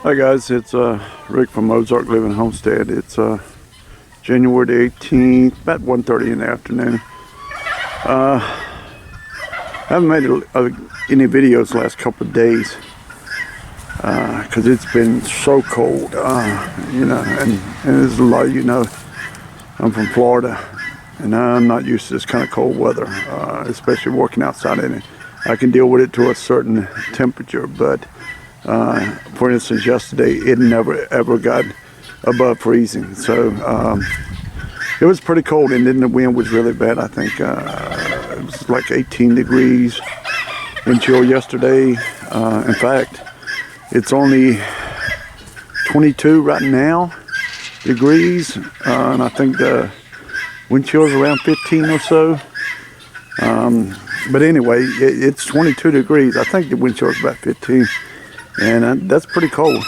Hi guys, it's Rick from Ozark Living Homestead. It's January the 18th, about 1:30 in the afternoon. I haven't made any videos the last couple of days because it's been so cold, and there's a lot of I'm from Florida, and I'm not used to this kind of cold weather, especially working outside in it. I can deal with it to a certain temperature, but for instance, yesterday it never ever got above freezing, so it was pretty cold, and then the wind was really bad. I think it was like 18 degrees wind chill yesterday. In fact, it's only 22 right now degrees, and I think the wind chill is around 15 or so. But anyway, it's 22 degrees. I think the wind chill is about 15. And that's pretty cold,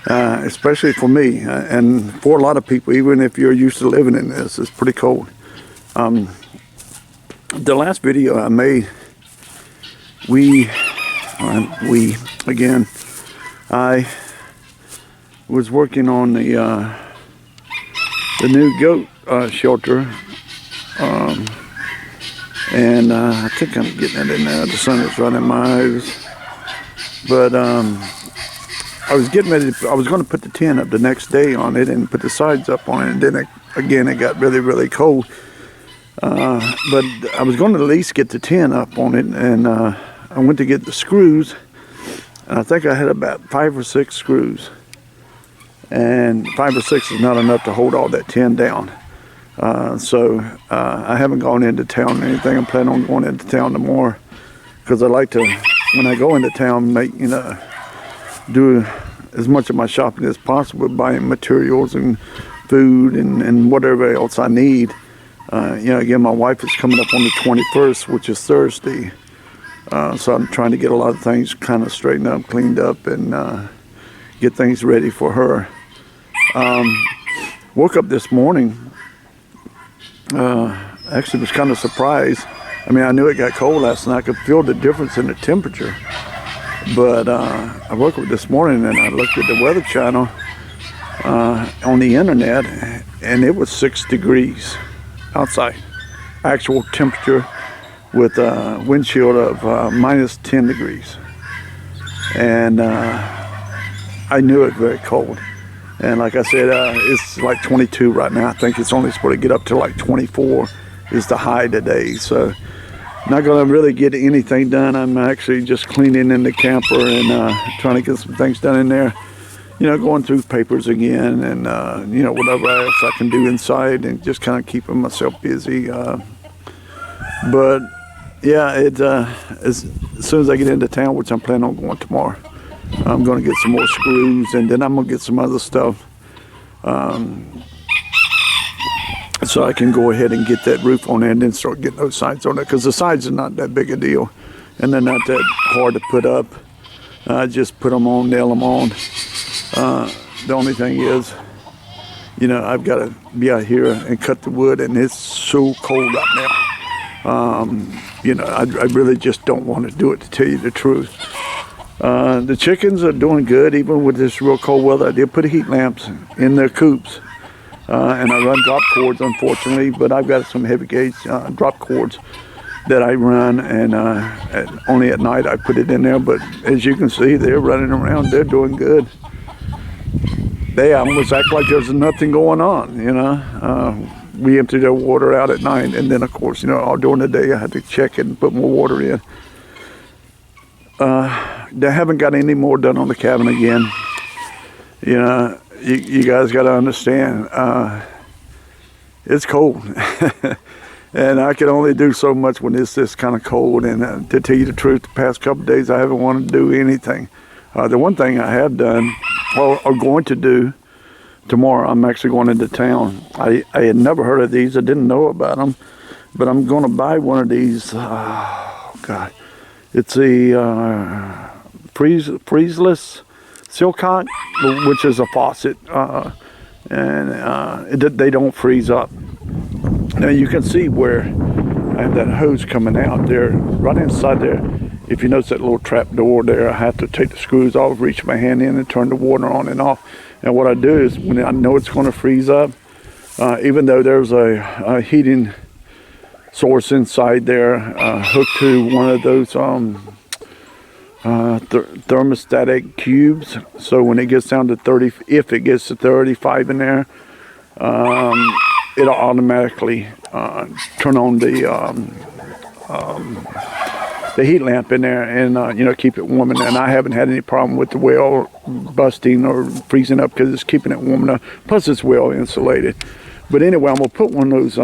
especially for me, and for a lot of people, even if you're used to living in this, it's pretty cold. The last video I made, I was working on the new goat shelter, and I think I'm getting it in there. The sun is right in my eyes. But I was getting ready I was going to put the tent up the next day on it and put the sides up on it. And then it got really, really cold. But I was going to at least get the tent up on it. And I went to get the screws. And I think I had about 5 or 6 screws. And 5 or 6 is not enough to hold all that tent down. So I haven't gone into town or anything. I'm planning on going into town tomorrow. Because I like to, when I go into town, do as much of my shopping as possible, buying materials and food and whatever else I need. Again, my wife is coming up on the 21st, which is Thursday. So I'm trying to get a lot of things kind of straightened up, cleaned up, and get things ready for her. Woke up this morning, actually was kind of surprised. I mean, I knew it got cold last night. I could feel the difference in the temperature. But I woke up this morning and I looked at the Weather Channel on the internet, and it was 6 degrees outside. Actual temperature with a wind chill of minus 10 degrees. And I knew it very cold. And like I said, it's like 22 right now. I think it's only supposed to get up to like 24 is the high today. So not going to really get anything done. I'm actually just cleaning in the camper and trying to get some things done in there. Going through papers again and, whatever else I can do inside and just kind of keeping myself busy. But, yeah, as soon as I get into town, which I'm planning on going tomorrow, I'm going to get some more screws, and then I'm going to get some other stuff. So I can go ahead and get that roof on there and then start getting those sides on there, because the sides are not that big a deal and they're not that hard to put up. Just put them on, nail them on. The only thing is, I've got to be out here and cut the wood, and it's so cold right now. I really just don't want to do it, to tell you the truth. The chickens are doing good even with this real cold weather. I did put heat lamps in their coops. And I run drop cords, unfortunately, but I've got some heavy gauge drop cords that I run, and only at night I put it in there. But as you can see, they're running around. They're doing good. They almost act like there's nothing going on, We empty their water out at night, and then, of course, all during the day I have to check it and put more water in. They haven't got any more done on the cabin again. You guys got to understand, it's cold. And I can only do so much when it's this kind of cold. And to tell you the truth, the past couple of days I haven't wanted to do anything. The one thing I have done, or going to do tomorrow, I'm actually going into town. I had never heard of these. I didn't know about them. But I'm going to buy one of these. Oh, God. It's a freezeless silcock, which is a faucet, and they don't freeze up. Now you can see where I have that hose coming out there, right inside there, if you notice that little trap door there, I have to take the screws off, reach my hand in and turn the water on and off. And what I do is when I know it's going to freeze up, even though there's a heating source inside there, hooked to one of those thermostatic cubes, so when it gets down to 30, if it gets to 35 in there, it'll automatically turn on the heat lamp in there and you know, keep it warm in there. And I haven't had any problem with the well busting or freezing up because it's keeping it warm enough. Plus it's well insulated. But anyway, I'm gonna put one of those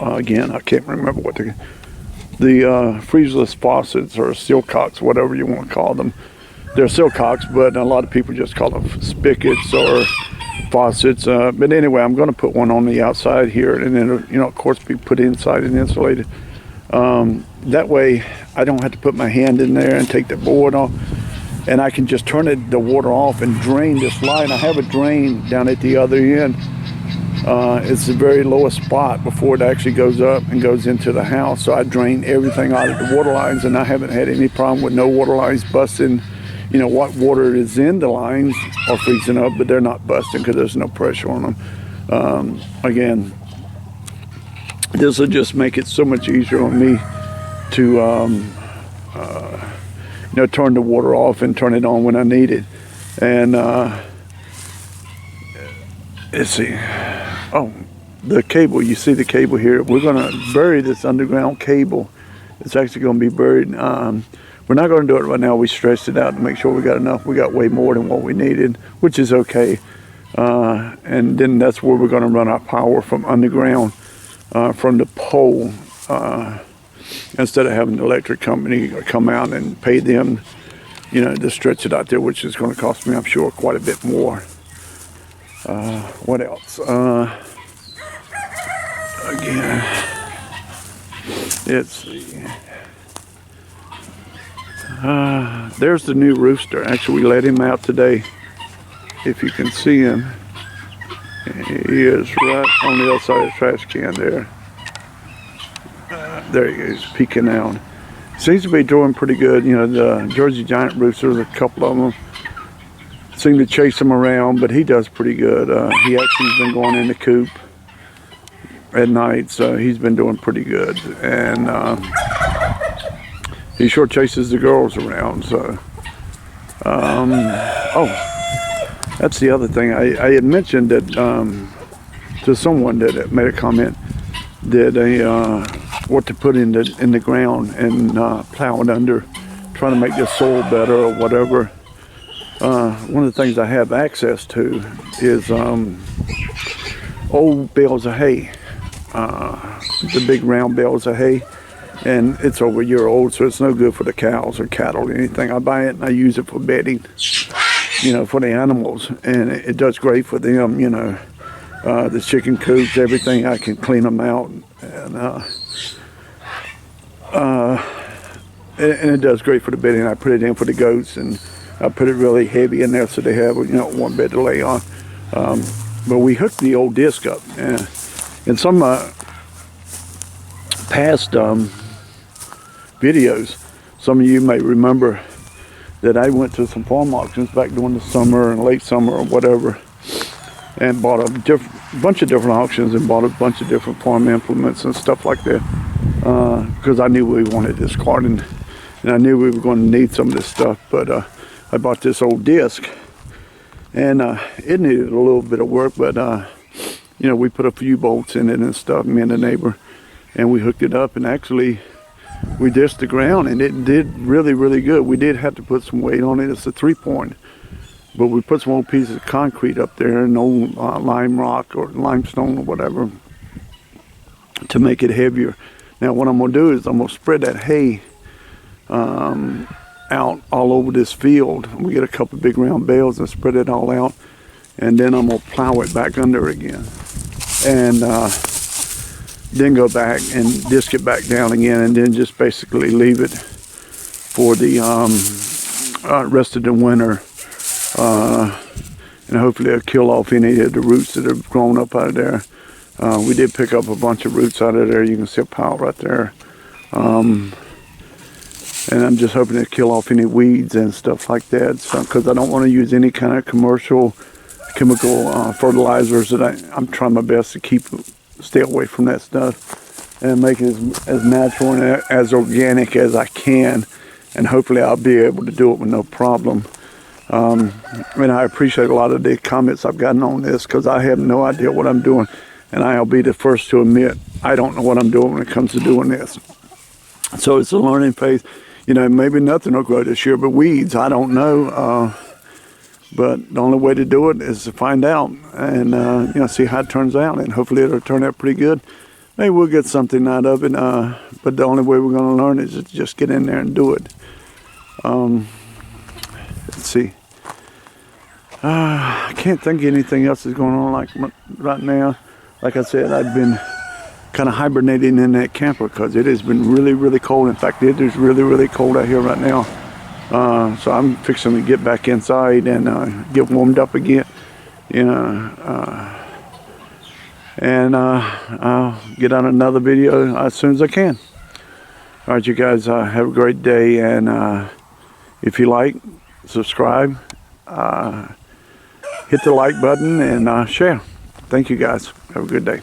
again, I can't remember what the freezeless faucets or silcocks, whatever you want to call them. They're silcocks, but a lot of people just call them spigots or faucets. But anyway, I'm going to put one on the outside here, and then, you know, of course, be put inside and insulated. That way, I don't have to put my hand in there and take the board off, and I can just turn the water off and drain this line. I have a drain down at the other end. It's the very lowest spot before it actually goes up and goes into the house. So I drain everything out of the water lines, and I haven't had any problem with no water lines busting. You know, what water is in the lines are freezing up, but they're not busting because there's no pressure on them. Again, this will just make it so much easier on me to, you know, turn the water off and turn it on when I need it. And let's see. Oh, the cable, you see the cable here. We're going to bury this underground cable. It's actually going to be buried. We're not going to do it right now. We stretched it out to make sure we got enough. We got way more than what we needed, which is okay. And then that's where we're going to run our power from underground, from the pole, instead of having the electric company come out and pay them, you know, to stretch it out there, which is going to cost me, I'm sure, quite a bit more. What else? Again, let's see. There's the new rooster. Actually, we let him out today. If you can see him, he is right on the other side of the trash can there. There he is, peeking out. Seems to be doing pretty good. You know, the Jersey Giant roosters, a couple of them seem to chase him around, but he does pretty good. He actually has been going in the coop at night, so he's been doing pretty good. And he sure chases the girls around. So, oh, that's the other thing. I had mentioned that to someone that made a comment that what to put in the ground and plow it under, trying to make the soil better or whatever. One of the things I have access to is old bales of hay, the big round bales of hay, and it's over a year old, so it's no good for the cows or cattle or anything. I buy it and I use it for bedding, you know, for the animals, and it does great for them, you know. The chicken coops, everything, I can clean them out, and it does great for the bedding. I put it in for the goats, and I put it really heavy in there so they have, you know, one bed to lay on. But we hooked the old disc up. In some past videos, some of you may remember that I went to some farm auctions back during the summer and late summer or whatever, and bought a bunch of different auctions and bought a bunch of different farm implements and stuff like that, because I knew we wanted this garden, and I knew we were going to need some of this stuff. But I bought this old disc, and it needed a little bit of work, but you know, we put a few bolts in it and stuff, me and the neighbor, and we hooked it up, and actually we dished the ground, and it did really, really good. We did have to put some weight on it. It's a 3-point, but we put some old pieces of concrete up there, and old lime rock or limestone or whatever, to make it heavier. Now what I'm going to do is I'm going to spread that hay out all over this field. We get a couple big round bales and spread it all out, and then I'm going to plow it back under again, and then go back and disc it back down again, and then just basically leave it for the rest of the winter, and hopefully it'll kill off any of the roots that have grown up out of there. We did pick up a bunch of roots out of there. You can see a pile right there. And I'm just hoping to kill off any weeds and stuff like that. So, because I don't want to use any kind of commercial chemical fertilizers. That I'm trying my best to stay away from that stuff and make it as natural and as organic as I can. And hopefully I'll be able to do it with no problem. And I appreciate a lot of the comments I've gotten on this, because I have no idea what I'm doing. And I'll be the first to admit I don't know what I'm doing when it comes to doing this. So it's a learning phase. You know, maybe nothing will grow this year, but weeds, I don't know. But the only way to do it is to find out and, you know, see how it turns out. And hopefully it'll turn out pretty good. Maybe we'll get something out of it. But the only way we're going to learn is to just get in there and do it. Let's see. I can't think of anything else that's going on like right now. Like I said, I've been kind of hibernating in that camper because it has been really, really cold. In fact, it is really, really cold out here right now. So I'm fixing to get back inside and get warmed up again, you know, and I'll get on another video as soon as I can. All right, you guys, have a great day, and if you like, subscribe, hit the like button, and share. Thank you guys. Have a good day.